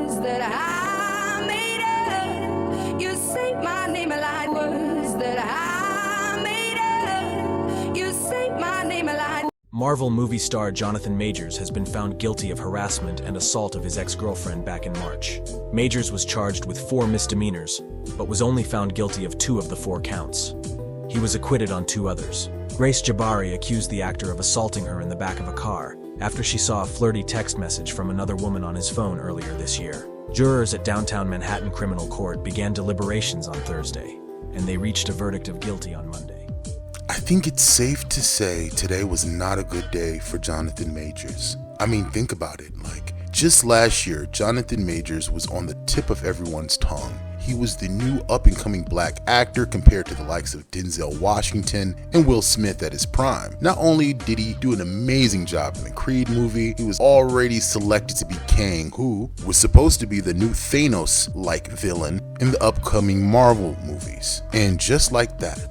words that I made up. You say my name like words that I made up. You say my name like. Marvel movie star Jonathan Majors has been found guilty of harassment and assault of his ex-girlfriend back in March. Majors was charged with 4 misdemeanors, but was only found guilty of 2 of the 4 counts. He was acquitted on 2 others. Grace Jabari accused the actor of assaulting her in the back of a car after she saw a flirty text message from another woman on his phone earlier this year. Jurors at downtown Manhattan Criminal Court began deliberations on Thursday, and they reached a verdict of guilty on Monday. I think it's safe to say today was not a good day for Jonathan Majors. I mean, think about it. Just last year, Jonathan Majors was on the tip of everyone's tongue. He was the new up-and-coming black actor compared to the likes of Denzel Washington and Will Smith at his prime. Not only did he do an amazing job in the Creed movie, he was already selected to be Kang, who was supposed to be the new Thanos-like villain in the upcoming Marvel movies. And just like that,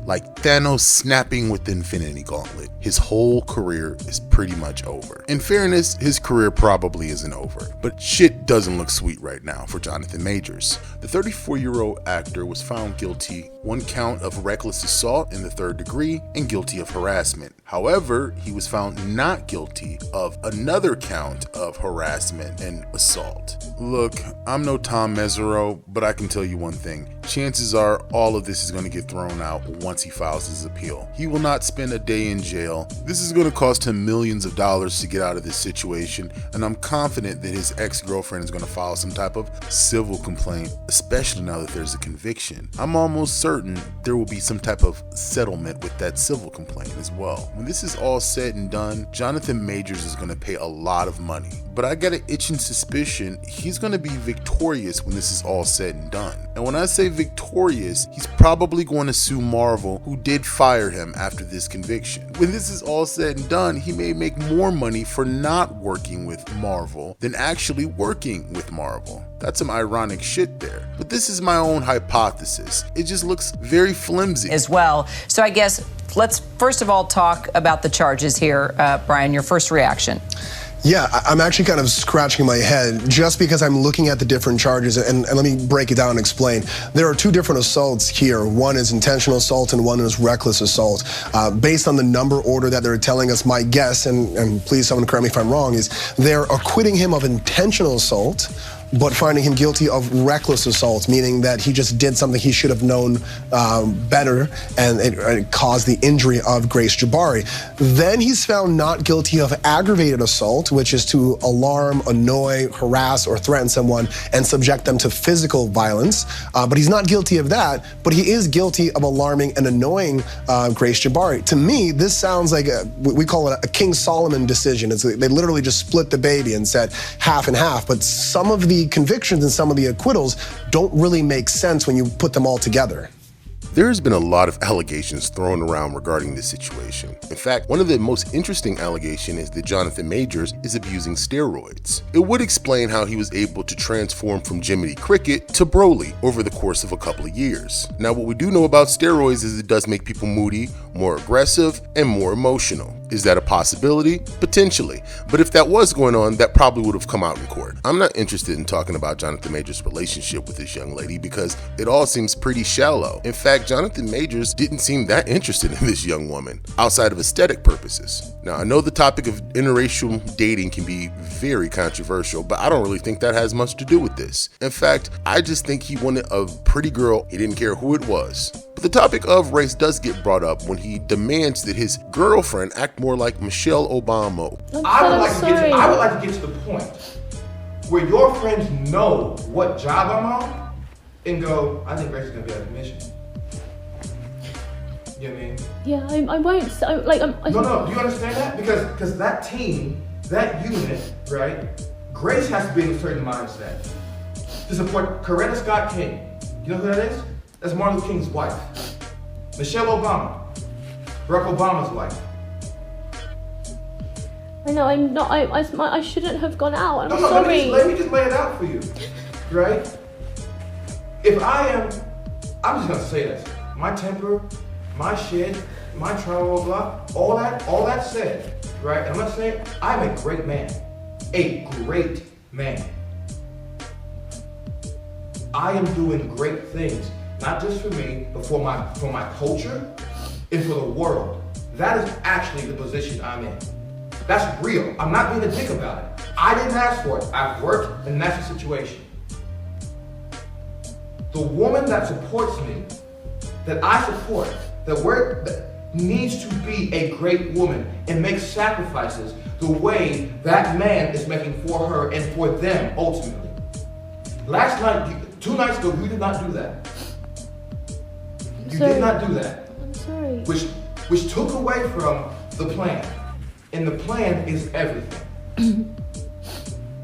like Thanos snapping with the Infinity Gauntlet, his whole career is pretty much over. In fairness, his career probably isn't over, but shit doesn't look sweet right now for Jonathan Majors. The 34-year-old actor was found guilty 1 count of reckless assault in the 3rd degree and guilty of harassment. However, he was found not guilty of another count of harassment and assault. Look, I'm no Tom Mesereau, but I can tell you one thing. Chances are all of this is going to get thrown out once he files his appeal. He will not spend a day in jail. This is going to cost him millions of dollars to get out of this situation, and I'm confident that his ex-girlfriend is going to file some type of civil complaint, especially now that there's a conviction. I'm almost certain there will be some type of settlement with that civil complaint as well. When this is all said and done, Jonathan Majors is going to pay a lot of money, but I got an itching suspicion he's going to be victorious when this is all said and done. And when I say victorious, he's probably going to sue Marvel, who did fire him after this conviction. When this is all said and done, he may make more money for not working with Marvel than actually working with Marvel. That's some ironic shit there. But this is my own hypothesis. It just looks very flimsy. As well. So I guess let's first of all talk about the charges here. Brian, your first reaction. Yeah, I'm actually kind of scratching my head just because I'm looking at the different charges, and let me break it down and explain. There are 2 different assaults here. One is intentional assault and one is reckless assault. Based on the number order that they're telling us, my guess, and please someone correct me if I'm wrong, is they're acquitting him of intentional assault, but finding him guilty of reckless assault, meaning that he just did something he should have known better, and it caused the injury of Grace Jabari. Then he's found not guilty of aggravated assault, which is to alarm, annoy, harass, or threaten someone and subject them to physical violence. But he's not guilty of that, but he is guilty of alarming and annoying Grace Jabari. To me, this sounds like we call it a King Solomon decision. They literally just split the baby and said half and half, but some of the convictions and some of the acquittals don't really make sense when you put them all together. There's been a lot of allegations thrown around regarding this situation. In fact, one of the most interesting allegations is that Jonathan Majors is abusing steroids. It would explain how he was able to transform from Jiminy Cricket to Broly over the course of a couple of years. Now, what we do know about steroids is it does make people moody, more aggressive, and more emotional. Is that a possibility? Potentially. But if that was going on, that probably would have come out in court. I'm not interested in talking about Jonathan Majors' relationship with this young lady because it all seems pretty shallow. In fact, Jonathan Majors didn't seem that interested in this young woman outside of aesthetic purposes. Now, I know the topic of interracial dating can be very controversial, but I don't really think that has much to do with this. In fact, I just think he wanted a pretty girl. He didn't care who it was. But the topic of race does get brought up when he demands that his girlfriend act more like Michelle Obama. I would like to get to the point where your friends know what job I'm on and go, I think Grace is gonna be out of commission. You know what I mean? Yeah, I won't. No, do you understand that? Because that team, that unit, right? Grace has to be in a certain mindset to support Coretta Scott King. You know who that is? That's Martin Luther King's wife. Michelle Obama, Barack Obama's wife. I know, I'm not, I shouldn't have gone out, I'm No, sorry. let me just lay it out for you, right? If I'm just gonna say this, my temper, my shit, my travel, blah, all that said, right? And I'm gonna say, I'm a great man. A great man. I am doing great things, not just for me, but for my culture and for the world. That is actually the position I'm in. That's real. I'm not being a dick about it. I didn't ask for it. I've worked, and that's the situation. The woman that supports me, that I support, that needs to be a great woman and make sacrifices the way that man is making for her and for them ultimately. Last night, 2 nights ago, you did not do that. You did not do that. I'm sorry. Which took away from the plan. And the plan is everything.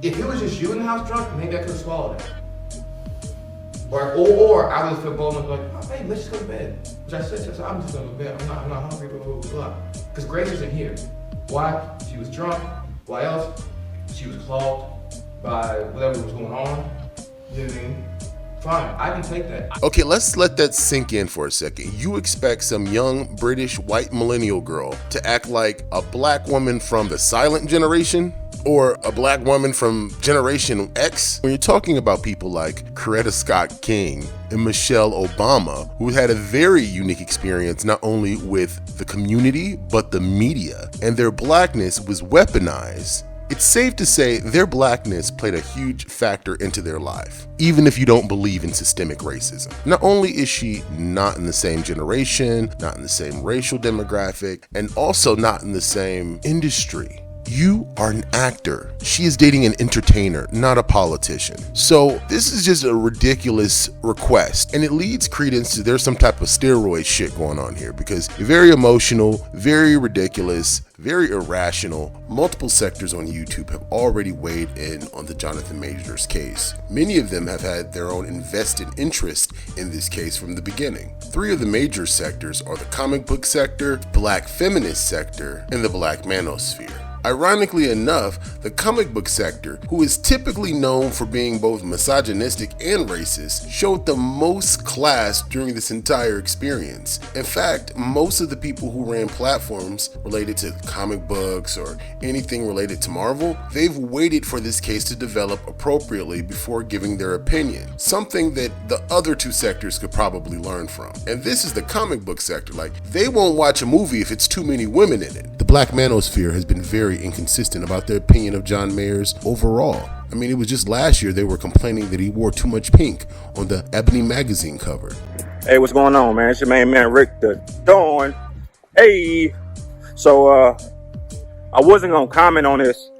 If it was just you in the house drunk, maybe I could have swallowed it. Or I would feel bold enough like, oh, babe, let's just go to bed. Which I said, I'm just going to go to bed. I'm not hungry, blah, blah, blah, blah. Because Grace isn't here. Why? She was drunk. Why else? She was clogged by whatever was going on. You know what I mean? Fine, I can take that. Okay, let's let that sink in for a second. You expect some young British white millennial girl to act like a black woman from the silent generation? Or a black woman from Generation X? When you're talking about people like Coretta Scott King and Michelle Obama, who had a very unique experience not only with the community, but the media, and their blackness was weaponized, it's safe to say their blackness played a huge factor into their life, even if you don't believe in systemic racism. Not only is she not in the same generation, not in the same racial demographic, and also not in the same industry. You are an actor. She is dating an entertainer, not a politician. So this is just a ridiculous request, and it leads credence to there's some type of steroid shit going on here, because you're very emotional, very ridiculous, very irrational. Multiple sectors on YouTube have already weighed in on the Jonathan Majors case. Many of them have had their own invested interest in this case from the beginning. 3 of the major sectors are the comic book sector, black feminist sector, and the black manosphere. Ironically enough, the comic book sector, who is typically known for being both misogynistic and racist, showed the most class during this entire experience. In fact, most of the people who ran platforms related to comic books or anything related to Marvel, they've waited for this case to develop appropriately before giving their opinion, something that the other 2 sectors could probably learn from. And this is the comic book sector. Like, they won't watch a movie if it's too many women in it. The black manosphere has been very inconsistent about their opinion of John Mayers overall. I mean, it was just last year they were complaining that he wore too much pink on the Ebony magazine cover. Hey, what's going on, man? It's your main man, Rick the Dawn. Hey, so I wasn't gonna comment on this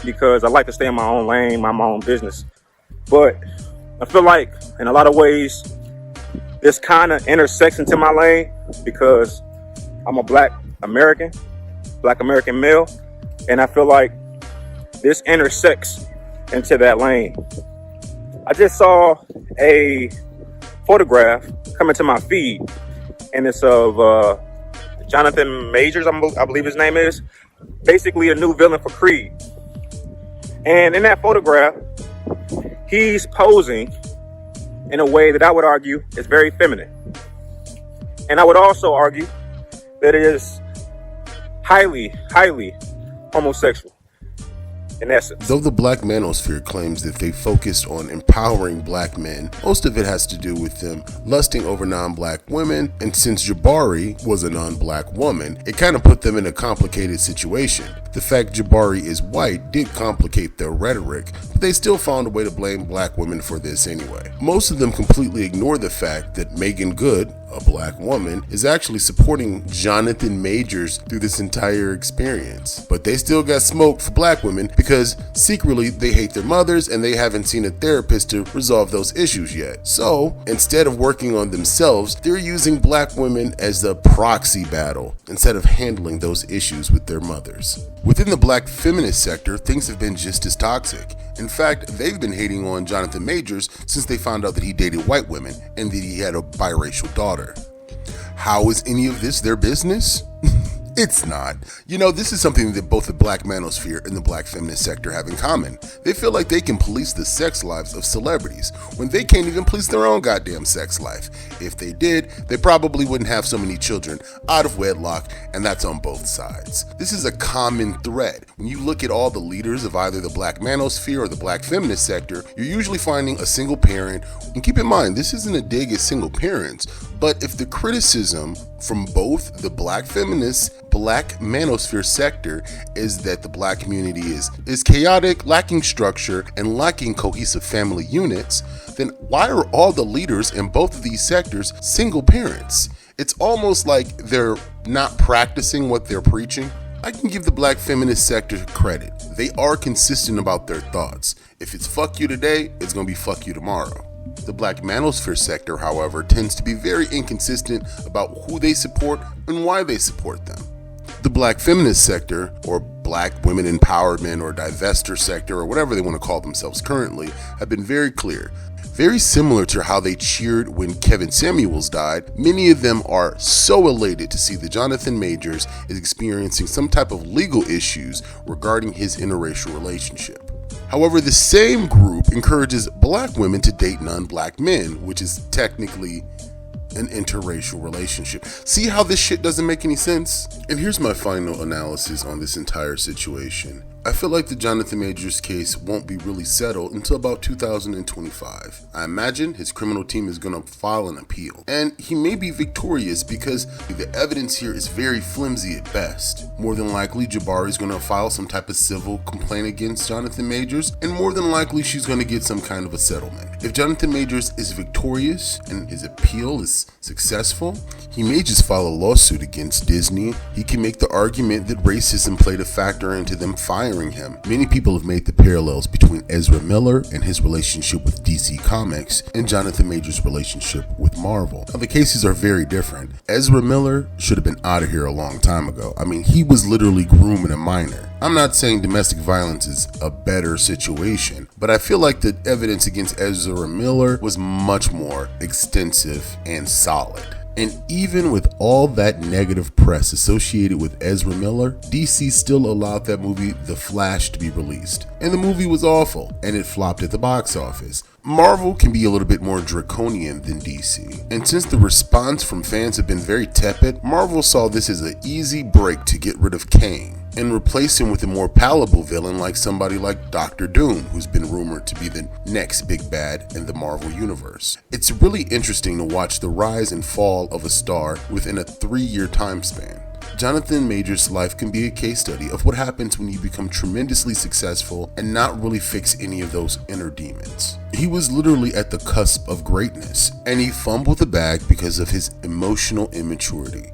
because I like to stay in my own lane, my own business. But I feel like in a lot of ways, this kind of intersects into my lane because I'm a black American male, and I feel like this intersects into that lane. I just saw a photograph come into my feed, and it's of Jonathan Majors, I believe his name is, basically a new villain for Creed. And in that photograph, he's posing in a way that I would argue is very feminine. And I would also argue that it is highly homosexual in essence. Though the black manosphere claims that they focused on empowering black men, most of it has to do with them lusting over non-black women, and since Jabari was a non-black woman, it kind of put them in a complicated situation. The fact Jabari is white did complicate their rhetoric, but they still found a way to blame black women for this anyway. Most of them completely ignore the fact that Megan Good, a black woman, is actually supporting Jonathan Majors through this entire experience. But they still got smoke for black women because secretly they hate their mothers and they haven't seen a therapist to resolve those issues yet. So instead of working on themselves, they're using black women as the proxy battle instead of handling those issues with their mothers. Within the black feminist sector, things have been just as toxic. In fact, they've been hating on Jonathan Majors since they found out that he dated white women and that he had a biracial daughter. How is any of this their business? It's not. You know, this is something that both the black manosphere and the black feminist sector have in common. They feel like they can police the sex lives of celebrities when they can't even police their own goddamn sex life. If they did, they probably wouldn't have so many children out of wedlock, and that's on both sides. This is a common thread. When you look at all the leaders of either the black manosphere or the black feminist sector, you're usually finding a single parent. And keep in mind, this isn't a dig at single parents, but if the criticism from both the black feminist, black manosphere sector is that the black community is chaotic, lacking structure, and lacking cohesive family units, then why are all the leaders in both of these sectors single parents? It's almost like they're not practicing what they're preaching. I can give the black feminist sector credit. They are consistent about their thoughts. If it's fuck you today, it's gonna be fuck you tomorrow. The black manosphere sector, however, tends to be very inconsistent about who they support and why they support them. The black feminist sector, or black women empowerment or divester sector, or whatever they want to call themselves currently, have been very clear. Very similar to how they cheered when Kevin Samuels died, many of them are so elated to see that Jonathan Majors is experiencing some type of legal issues regarding his interracial relationship. However, the same group encourages black women to date non-black men, which is technically an interracial relationship. See how this shit doesn't make any sense? And here's my final analysis on this entire situation. I feel like the Jonathan Majors case won't be really settled until about 2025. I imagine his criminal team is going to file an appeal, and he may be victorious because the evidence here is very flimsy at best. More than likely, Jabari is going to file some type of civil complaint against Jonathan Majors, and more than likely, she's going to get some kind of a settlement. If Jonathan Majors is victorious and his appeal is successful, he may just file a lawsuit against Disney. He can make the argument that racism played a factor into them firing him. Many people have made the parallels between Ezra Miller and his relationship with DC Comics and Jonathan Majors' relationship with Marvel. Now, the cases are very different. Ezra Miller should have been out of here a long time ago. I mean, he was literally grooming a minor. I'm not saying domestic violence is a better situation, but I feel like the evidence against Ezra Miller was much more extensive and solid. And even with all that negative press associated with Ezra Miller, DC still allowed that movie The Flash to be released. And the movie was awful, and it flopped at the box office. Marvel can be a little bit more draconian than DC. And since the response from fans have been very tepid, Marvel saw this as an easy break to get rid of Kang and replace him with a more palatable villain like somebody like Dr. Doom, who's been rumored to be the next big bad in the Marvel universe. It's really interesting to watch the rise and fall of a star within a 3-year time span. Jonathan Majors' life can be a case study of what happens when you become tremendously successful and not really fix any of those inner demons. He was literally at the cusp of greatness, and he fumbled the bag because of his emotional immaturity.